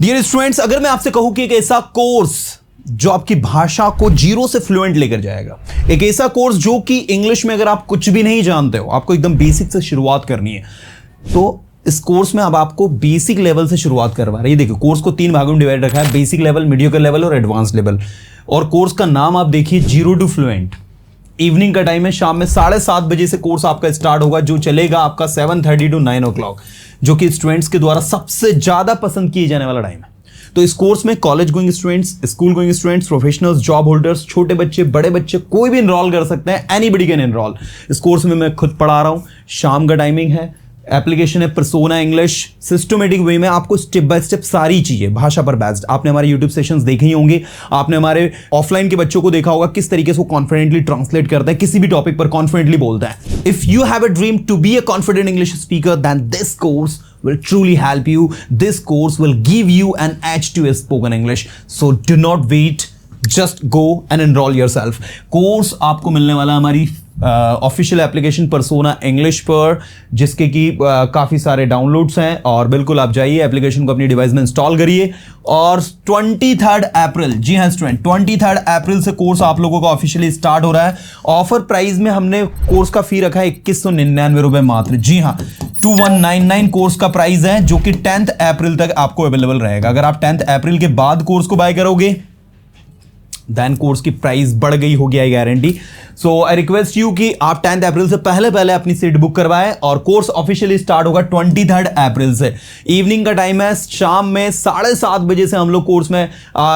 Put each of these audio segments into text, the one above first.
Dear students, अगर मैं आपसे कहूं कि एक ऐसा कोर्स जो आपकी भाषा को जीरो से फ्लुएंट लेकर जाएगा, एक ऐसा कोर्स जो कि इंग्लिश में अगर आप कुछ भी नहीं जानते हो, आपको एकदम बेसिक से शुरुआत करनी है, तो इस कोर्स में अब आपको बेसिक लेवल से शुरुआत करवा रहा है। ये देखिए, कोर्स को 3 भागों में डिवाइड रखा है, बेसिक लेवल, मीडियोकर लेवल और एडवांस लेवल। और कोर्स का नाम आप देखिए, जीरो टू फ्लुएंट। इवनिंग का टाइम है, शाम में 7:30 बजे से कोर्स आपका स्टार्ट होगा, जो चलेगा आपका 7:30 to 9 o'clock, जो कि स्टूडेंट्स के द्वारा सबसे ज्यादा पसंद किए जाने वाला टाइम है। तो इस कोर्स में college going students, school going students, professionals, job holders, छोटे बच्चे, बड़े बच्चे, कोई भी इनरोल कर सकते हैं। Anybody can enrol. इस कोर्स में मैं खुद पढ़ा रहा हूं। शाम का टाइमिंग है, एप्लीकेशन है पर्सोना इंग्लिश। सिस्टमेटिक वे में आपको स्टेप बाय स्टेप सारी चीजें भाषा पर बेस्ड। आपने हमारे यूट्यूब सेशंस देखे ही होंगे, आपने हमारे ऑफलाइन के बच्चों को देखा होगा किस तरीके से वो कॉन्फिडेंटली ट्रांसलेट करता है, किसी भी टॉपिक पर कॉन्फिडेंटली बोलता है। If you have a dream to be a confident English speaker, then this course will truly help you. This course will give you an edge to your spoken English. So do not wait. Just go and enroll yourself. Course आपको मिलने वाला हमारी official application persona English पर, जिसके कि काफ़ी सारे downloads हैं। और बिल्कुल आप जाइए, एप्लीकेशन को अपनी डिवाइस में इंस्टॉल करिए। और 23 अप्रैल, जी हाँ स्टूडेंट, 23 अप्रैल से कोर्स आप लोगों का ऑफिशियली स्टार्ट हो रहा है। ऑफर प्राइस में हमने कोर्स का फी रखा है 2199 रुपये मात्र। जी हाँ, 2199 कोर्स का प्राइस है, जो कि 10 अप्रैल तक आपको अवेलेबल रहेगा। अगर आप 10 अप्रैल के बाद कोर्स को बाय करोगे, देन कोर्स की प्राइस बढ़ गई होगी, I guarantee. So I request you कि आप 10 अप्रैल से पहले अपनी सीट बुक करवाएं। और कोर्स ऑफिशियली स्टार्ट होगा 23 अप्रैल से। इवनिंग का टाइम है, शाम में 7:30 बजे से हम लोग कोर्स में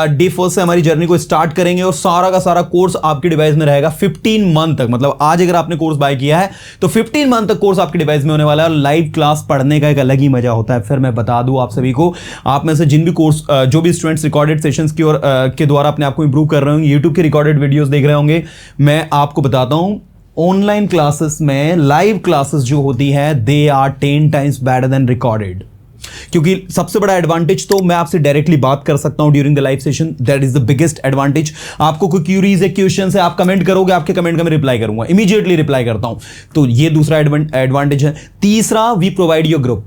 डे फर्स्ट से हमारी जर्नी को स्टार्ट करेंगे। और सारा का सारा कोर्स आपकी डिवाइस में रहेगा 15 मंथ तक। मतलब आज अगर आपने कोर्स बाय किया है तो 15 मंथ तक कोर्स आपकी डिवाइस में होने वाला है। और लाइव क्लास पढ़ने का एक अलग ही मजा होता है। फिर मैं बता दूं आप सभी को, आप में से जिन भी कोर्स जो भी स्टूडेंट्स रिकॉर्डेड सेशंस की और के द्वारा अपने आप को इंप्रूव कर रहे होंगे, यूट्यूब के रिकॉर्डेड वीडियोस देख रहे होंगे, मैं आपको बताता हूं, ऑनलाइन क्लासेस में लाइव क्लासेस जो होती है, they are 10 times better than recorded. क्योंकि सबसे बड़ा एडवांटेज तो मैं आपसे डायरेक्टली बात कर सकता हूं during the live session, that is the biggest advantage. आपको कोई क्यूरीज है, क्वेश्चन है, आप कमेंट करोगे, आपके कमेंट का मैं रिप्लाई करूंगा, इमीडिएटली रिप्लाई करता हूं। तो ये दूसरा एडवांटेज है। तीसरा, वी प्रोवाइड योर ग्रुप।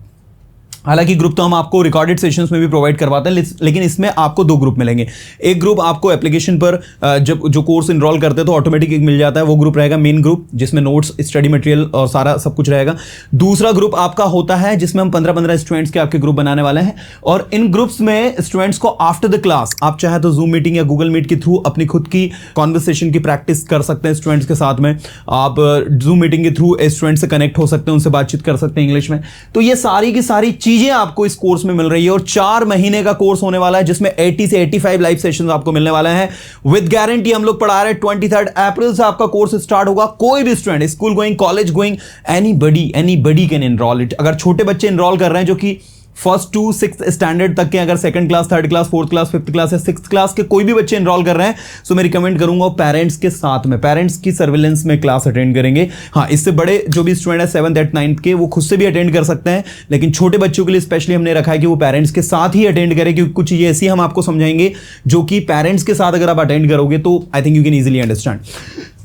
हालांकि ग्रुप तो हम आपको रिकॉर्डेड सेशंस में भी प्रोवाइड करवाते हैं, लेकिन इसमें आपको 2 ग्रुप मिलेंगे। एक ग्रुप आपको एप्लीकेशन पर जब जो कोर्स इनरोल करते हैं तो ऑटोमेटिक एक मिल जाता है, वो ग्रुप रहेगा मेन ग्रुप, जिसमें नोट्स, स्टडी मटेरियल और सारा सब कुछ रहेगा। दूसरा ग्रुप आपका होता है जिसमें हम 15-15 स्टूडेंट्स के आपके ग्रुप बनाने वाले हैं। और इन ग्रुप्स में स्टूडेंट्स को आफ्टर द क्लास आप चाहे तो जूम मीटिंग या गूगल मीट के थ्रू अपनी खुद की कॉन्वर्सेशन की प्रैक्टिस कर सकते हैं स्टूडेंट्स के साथ में। आप जूम मीटिंग के थ्रू स्टूडेंट से कनेक्ट हो सकते हैं, उनसे बातचीत कर सकते हैं इंग्लिश में। तो ये सारी की सारी चीजें आपको इस कोर्स में मिल रही है। और 4 महीने का कोर्स होने वाला है, जिसमें 80 से 85 लाइव सेशंस आपको मिलने वाले हैं विद गारंटी। हम लोग पढ़ा रहे हैं 23 अप्रैल से आपका कोर्स स्टार्ट होगा। कोई भी student, school going, college going, anybody can enrol it. अगर छोटे बच्चे एनरोल कर रहे हैं जो कि 1st to 6th स्टैंडर्ड तक के, अगर 2nd class, 3rd class, 4th class, 5th class या 6th क्लास के कोई भी बच्चे एनरोल कर रहे हैं, सो मैं रिकमेंड करूंगा पेरेंट्स के साथ में, पेरेंट्स की सर्विलेंस में क्लास अटेंड करेंगे। हाँ, इससे बड़े जो भी स्टूडेंट है 7th 8th 9th के, वो खुद से भी अटेंड कर सकते हैं, लेकिन छोटे बच्चों के लिए स्पेशली हमने रखा है कि वो पेरेंट्स के साथ ही अटेंड करें, क्योंकि कुछ चीजें ऐसी हम आपको समझाएंगे जो कि पेरेंट्स के साथ अगर आप अटेंड करोगे तो I think you can easily understand.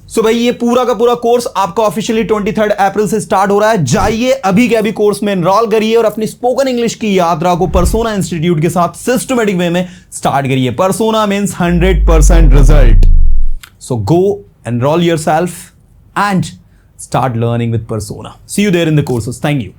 So भाई, ये पूरा का पूरा कोर्स आपका ऑफिशियली 23 अप्रैल से स्टार्ट हो रहा है। जाइए अभी के अभी कोर्स में एनरोल करिए और अपनी स्पोकन इंग्लिश की यात्रा को पर्सोना इंस्टीट्यूट के साथ सिस्टमेटिक वे में स्टार्ट करिए। Persona means 100% result. So go enrol yourself and start learning with Persona. See you there in the courses. Thank you.